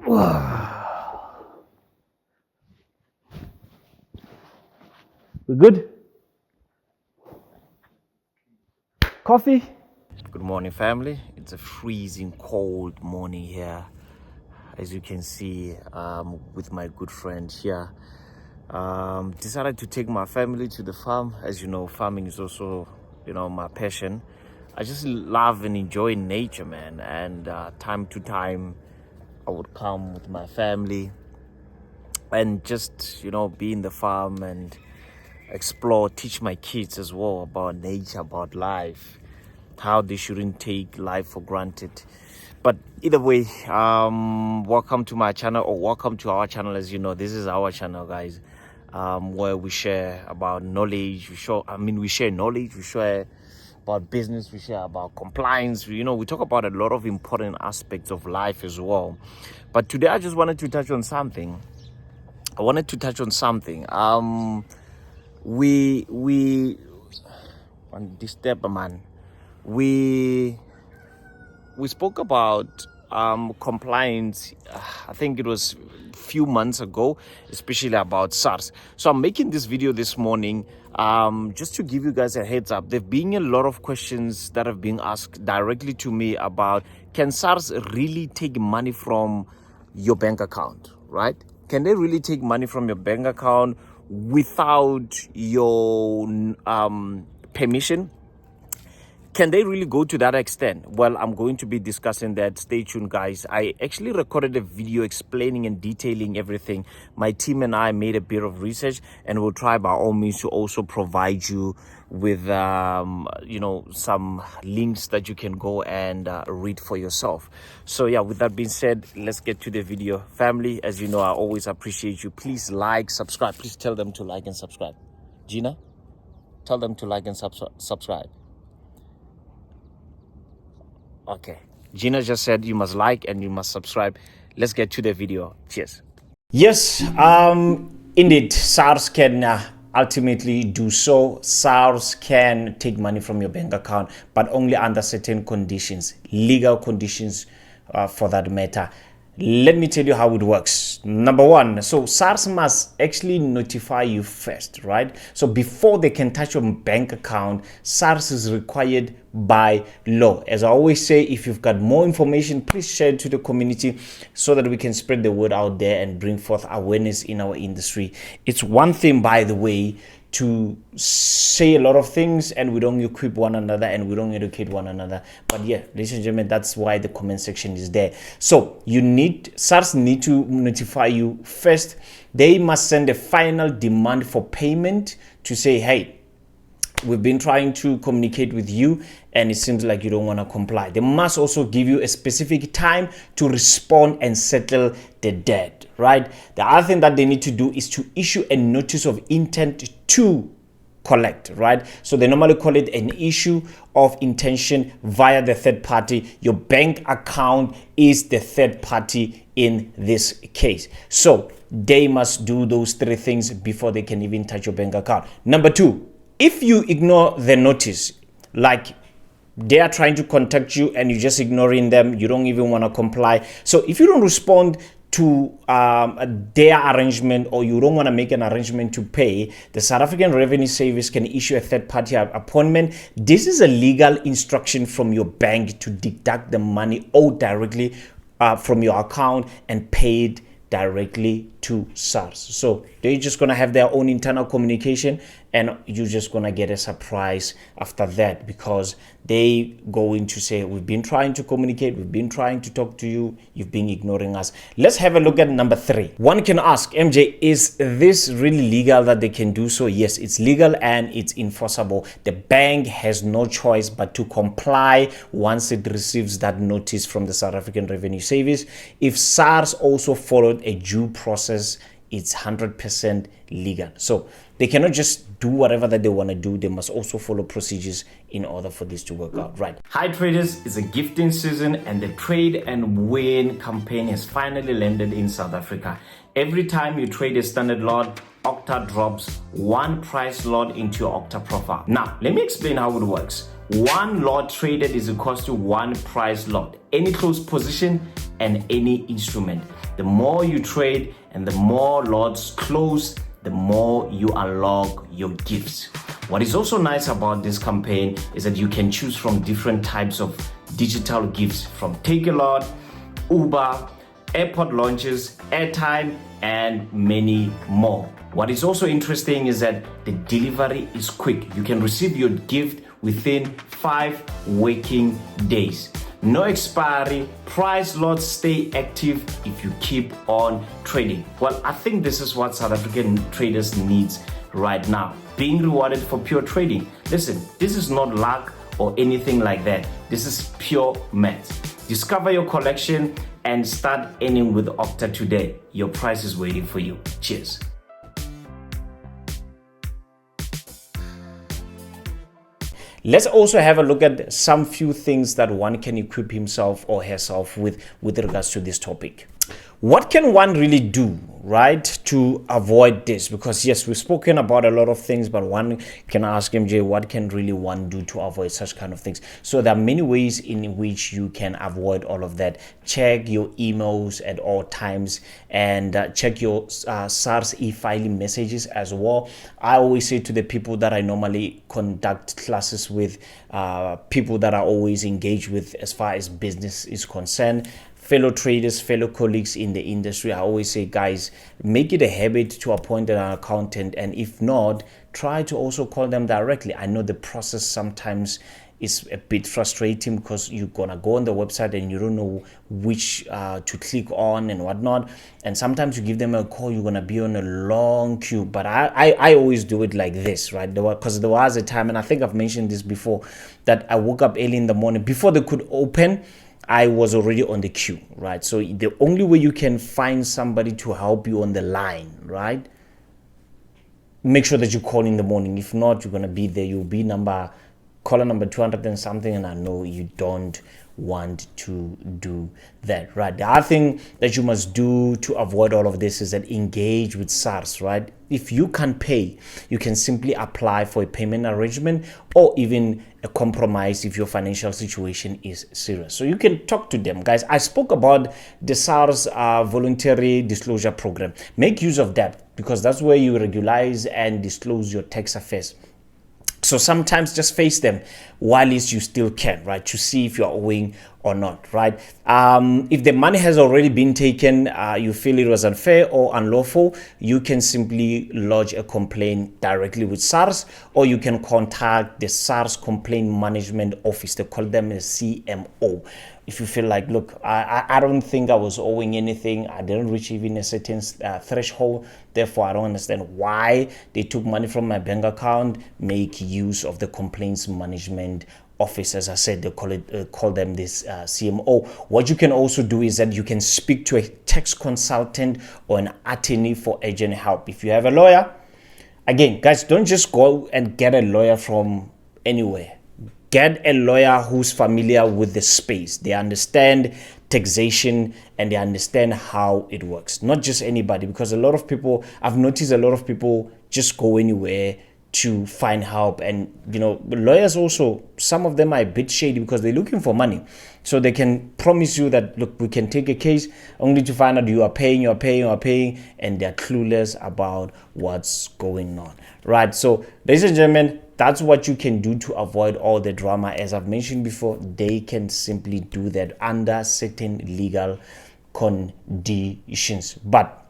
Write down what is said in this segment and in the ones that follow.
We good? Coffee? Good morning, family. It's a freezing cold morning here, as you can see, with my good friend here. Decided to take my family to the farm. As you know, farming is also, my passion. I just love and enjoy nature, man. And time to time, I would come with my family and just, be in the farm and explore, teach my kids as well about nature, about life, how they shouldn't take life for granted. But either way, welcome to my channel, or welcome to our channel. As you know, this is our channel, guys, where we share about knowledge. We share knowledge. We share about business. We share about compliance. We talk about a lot of important aspects of life as well. But today, I just wanted to touch on something. We spoke about compliance. I think it was a few months ago, especially about Sars. So I'm making this video this morning just to give you guys a heads up. There've been a lot of questions that have been asked directly to me about, can Sars really take money from your bank account, right? Can they really take money from your bank account without your permission? Can they really go to that extent? Well, I'm going to be discussing that. Stay tuned, guys. I actually recorded a video explaining and detailing everything. My team and I made a bit of research, and we'll try by all means to also provide you with some links that you can go and read for yourself. So yeah, with that being said, let's get to the video. Family, as you know, I always appreciate you. Please like, subscribe. Please tell them to like and subscribe. Gina, tell them to like and subscribe. Okay, Gina just said you must like and you must subscribe. Let's get to the video. Cheers. Yes, indeed, SARS can ultimately do so. SARS can take money from your bank account, but only under certain conditions, legal conditions for that matter. Let me tell you how it works. Number one, so SARS must actually notify you first, right? So before they can touch your bank account, SARS is required by law. As I always say, if you've got more information, please share it to the community so that we can spread the word out there and bring forth awareness in our industry. It's one thing, by the way, to say a lot of things and we don't equip one another and we don't educate one another. But yeah, ladies and gentlemen, that's why the comment section is there. So SARS need to notify you first. They must send a final demand for payment to say, hey, we've been trying to communicate with you and it seems like you don't want to comply. They must also give you a specific time to respond and settle the debt, right? The other thing that they need to do is to issue a notice of intent to collect, right? So they normally call it an issue of intention via the third party. Your bank account is the third party in this case. So they must do those three things before they can even touch your bank account. Number two, if you ignore the notice, like they are trying to contact you and you're just ignoring them, you don't even want to comply. So if you don't respond to their arrangement, or you don't want to make an arrangement to pay, the South African Revenue Service can issue a third-party appointment. This is a legal instruction from your bank to deduct the money owed directly from your account and paid directly to SARS. So they're just going to have their own internal communication, and you're just going to get a surprise after that, because they going to say, we've been trying to communicate, we've been trying to talk to you, you've been ignoring us. Let's have a look at number three. One can ask, MJ, is this really legal that they can do so? Yes, it's legal and it's enforceable. The bank has no choice but to comply once it receives that notice from the South African Revenue Service. If SARS also followed a due process, it's 100% legal. So they cannot just do whatever that they want to do. They must also follow procedures in order for this to work out, right? Hi traders, it's a gifting season and the Trade and Win campaign has finally landed in South Africa. Every time you trade a standard lot, Octa drops one price lot into your Octa profile. Now, let me explain how it works. One lot traded is equals to one price lot. Any closed position and any instrument. The more you trade and the more lots close, the more you unlock your gifts. What is also nice about this campaign is that you can choose from different types of digital gifts, from Take a Lot, Uber, airport launches, airtime, and many more. What is also interesting is that the delivery is quick. You can receive your gift within 5 working days. No expiry, price lots stay active if you keep on trading. Well, I think this is what South African traders needs right now. Being rewarded for pure trading. Listen, this is not luck or anything like that. This is pure math. Discover your collection and start earning with Octa today. Your prize is waiting for you. Cheers. Let's also have a look at some few things that one can equip himself or herself with regards to this topic. What can one really do, right, to avoid this? Because yes, we've spoken about a lot of things, but one can ask MJ, what can really one do to avoid such kind of things? So there are many ways in which you can avoid all of that. Check your emails at all times and check your Sars e-filing messages as well. I always say to the people that I normally conduct classes with, people that are always engaged with as far as business is concerned, fellow traders, fellow colleagues in the industry, I always say, guys, make it a habit to appoint an accountant, and if not, try to also call them directly. I know the process sometimes is a bit frustrating because you're gonna go on the website and you don't know which to click on and whatnot, and sometimes you give them a call, you're gonna be on a long queue. But I always do it like this, right? Because there was a time, and I think I've mentioned this before, that I woke up early in the morning before they could open. I was already on the queue, right? So the only way you can find somebody to help you on the line, right? Make sure that you call in the morning. If not, you're gonna be there. You'll be caller number 200 and something, and I know you don't want to do that, right? The other thing that you must do to avoid all of this is that engage with Sars, right? If you can't pay, you can simply apply for a payment arrangement or even a compromise if your financial situation is serious. So you can talk to them, guys. I spoke about the Sars voluntary disclosure program. Make use of that, because that's where you regularize and disclose your tax affairs. So sometimes just face them while you still can, right, to see if you're owing or not, right? If the money has already been taken, you feel it was unfair or unlawful, you can simply lodge a complaint directly with Sars, or you can contact the Sars Complaint Management Office. They call them a CMO. If you feel like, look, I don't think I was owing anything, I didn't reach even a certain threshold, therefore I don't understand why they took money from my bank account, make use of the Complaints Management Office. As I said, they call them this CMO. What you can also do is that you can speak to a tax consultant or an attorney for urgent help. If you have a lawyer, again, guys, don't just go and get a lawyer from anywhere. Get a lawyer who's familiar with the space. They understand taxation and they understand how it works. Not just anybody, because a lot of people, I've noticed a lot of people just go anywhere to find help. And you know, lawyers also, some of them are a bit shady because they're looking for money. So they can promise you that, look, we can take a case, only to find out you are paying, and they're clueless about what's going on, right? So ladies and gentlemen, that's what you can do to avoid all the drama. As I've mentioned before, they can simply do that under certain legal conditions. But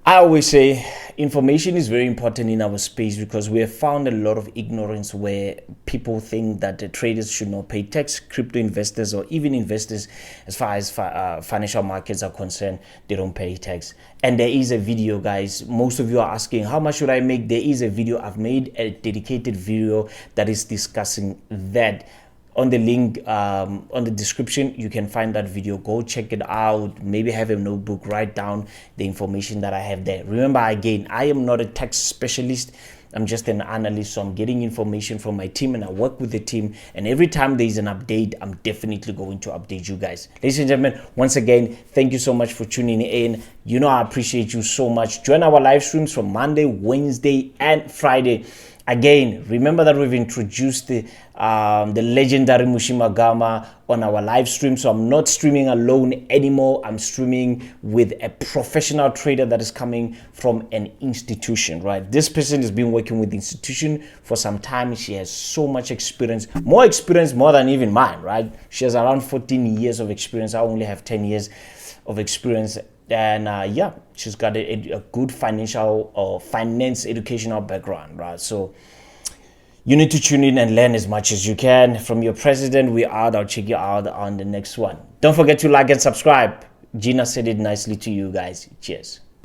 I always say information is very important in our space, because we have found a lot of ignorance where people think that the traders should not pay tax. Crypto investors, or even investors as far as financial markets are concerned, they don't pay tax. And there is a video, guys. Most of you are asking, how much should I make? There is a video. I've made a dedicated video that is discussing that. On the link on the description, you can find that video. Go check it out. Maybe have a notebook, write down the information that I have there. Remember, again, I am not a tax specialist. I'm just an analyst, so I'm getting information from my team, and I work with the team, and every time there is an update, I'm definitely going to update you guys. Ladies and gentlemen, once again, thank you so much for tuning in. You know I appreciate you so much. Join our live streams from Monday, Wednesday, and Friday. Again, remember that we've introduced the legendary Mushimagama on our live stream. So I'm not streaming alone anymore. I'm streaming with a professional trader that is coming from an institution, right? This person has been working with the institution for some time. She has so much experience, more than even mine, right? She has around 14 years of experience. I only have 10 years of experience. And yeah, she's got a good financial or finance educational background, right? So you need to tune in and learn as much as you can from your president. We out. I'll check you out on the next one. Don't forget to like and subscribe. Gina said it nicely to you guys. Cheers.